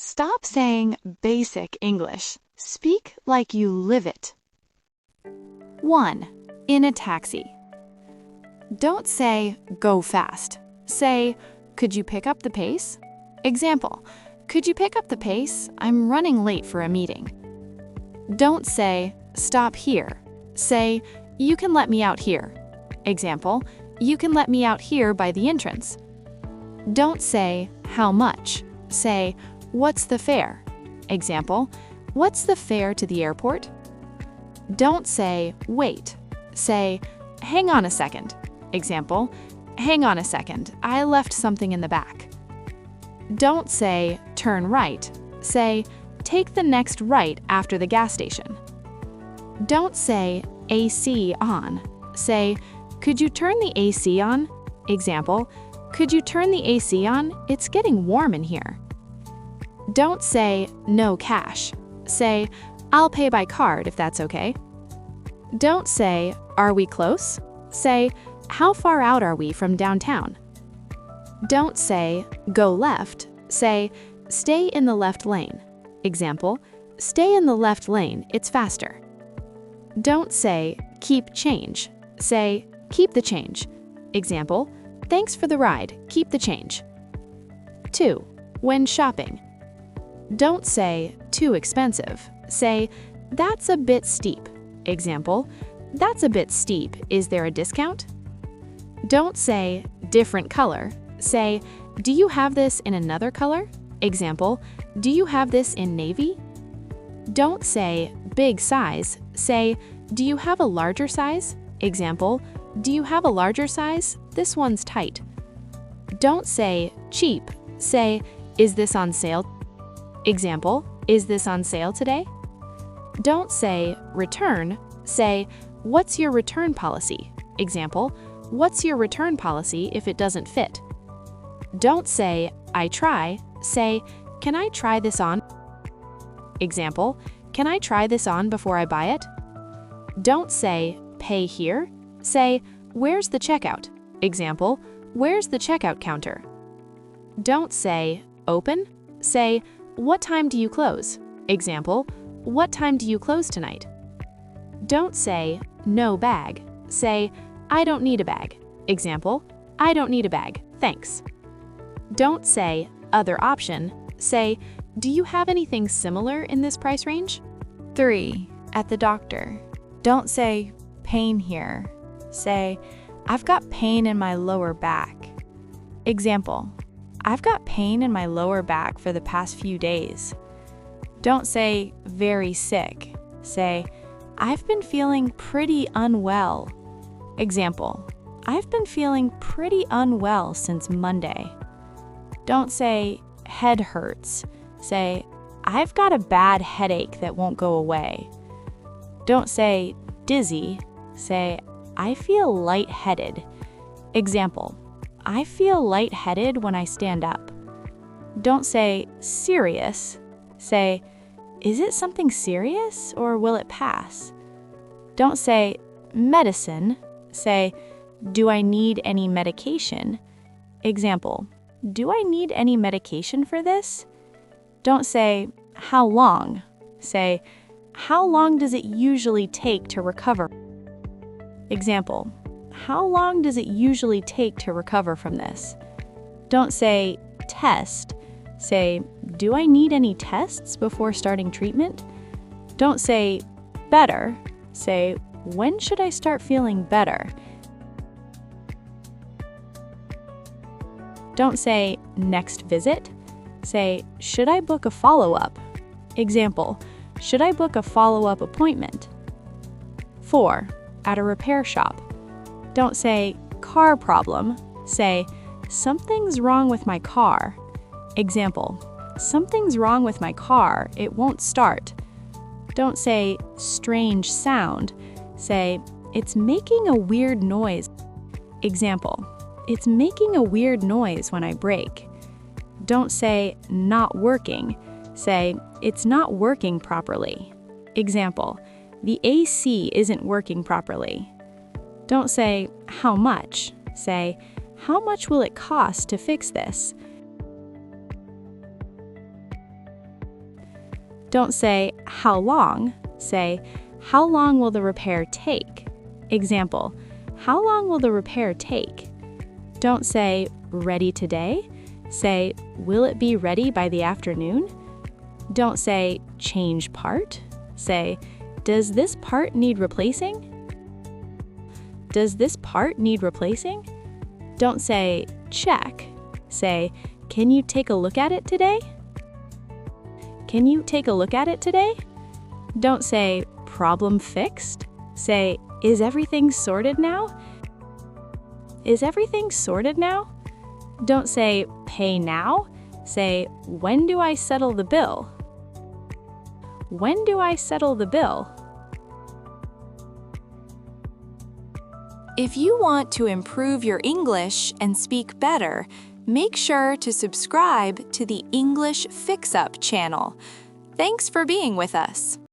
Stop saying basic English. Speak like you live it. 1. In a taxi. Don't say, go fast. Say, could you pick up the pace? Example, could you pick up the pace? I'm running late for a meeting. Don't say, stop here. Say, you can let me out here. Example, you can let me out here by the entrance. Don't say, how much? Say, what's the fare? Example, what's the fare to the airport? Don't say, wait. Say, hang on a second. Example, hang on a second, I left something in the back. Don't say, turn right. Say, take the next right after the gas station. Don't say, AC on. Say, could you turn the AC on? Example, could you turn the AC on? It's getting warm in here. Don't say, no cash. Say, I'll pay by card if that's okay. Don't say, are we close? Say, how far out are we from downtown? Don't say, go left. Say, stay in the left lane. Example, stay in the left lane, it's faster. Don't say, keep change. Say, keep the change. Example, thanks for the ride, keep the change. 2. When shopping. Don't say, too expensive. Say, that's a bit steep. Example, that's a bit steep, is there a discount? Don't say, different color. Say, do you have this in another color? Example, do you have this in navy? Don't say, big size. Say, do you have a larger size? Example, do you have a larger size? This one's tight. Don't say, cheap. Say, is this on sale? Example, is this on sale today? Don't say, return. Say, what's your return policy? Example, what's your return policy if it doesn't fit? Don't say, I try. Say, can I try this on? Example, can I try this on before I buy it? Don't say, pay here. Say, where's the checkout? Example, where's the checkout counter? Don't say, open. Say, what time do you close? Example, what time do you close tonight? Don't say, no bag. Say, I don't need a bag. Example, I don't need a bag, thanks. Don't say, other option. Say, do you have anything similar in this price range? 3. At the doctor. Don't say, pain here. Say, I've got pain in my lower back. Example, I've got pain in my lower back for the past few days. Don't say, very sick. Say, I've been feeling pretty unwell. Example, I've been feeling pretty unwell since Monday. Don't say, head hurts. Say, I've got a bad headache that won't go away. Don't say, dizzy. Say, I feel lightheaded. Example, I feel lightheaded when I stand up. Don't say, serious. Say, is it something serious or will it pass? Don't say, medicine. Say, do I need any medication? Example, do I need any medication for this? Don't say, how long? Say, how long does it usually take to recover? Example, how long does it usually take to recover from this? Don't say, test. Say, do I need any tests before starting treatment? Don't say, better. Say, when should I start feeling better? Don't say, next visit. Say, should I book a follow-up? Example, should I book a follow-up appointment? 4. At a repair shop. Don't say, car problem. Say, something's wrong with my car. Example, something's wrong with my car, it won't start. Don't say, strange sound. Say, it's making a weird noise. Example, it's making a weird noise when I brake. Don't say, not working. Say, it's not working properly. Example, the AC isn't working properly. Don't say, how much? Say, how much will it cost to fix this? Don't say, how long? Say, how long will the repair take? Example, how long will the repair take? Don't say, ready today? Say, will it be ready by the afternoon? Don't say, change part? Say, does this part need replacing? Does this part need replacing? Don't say, check. Say, can you take a look at it today? Can you take a look at it today? Don't say, problem fixed. Say, is everything sorted now? Is everything sorted now? Don't say, pay now. Say, when do I settle the bill? When do I settle the bill? If you want to improve your English and speak better, make sure to subscribe to the English Fix-Up channel. Thanks for being with us.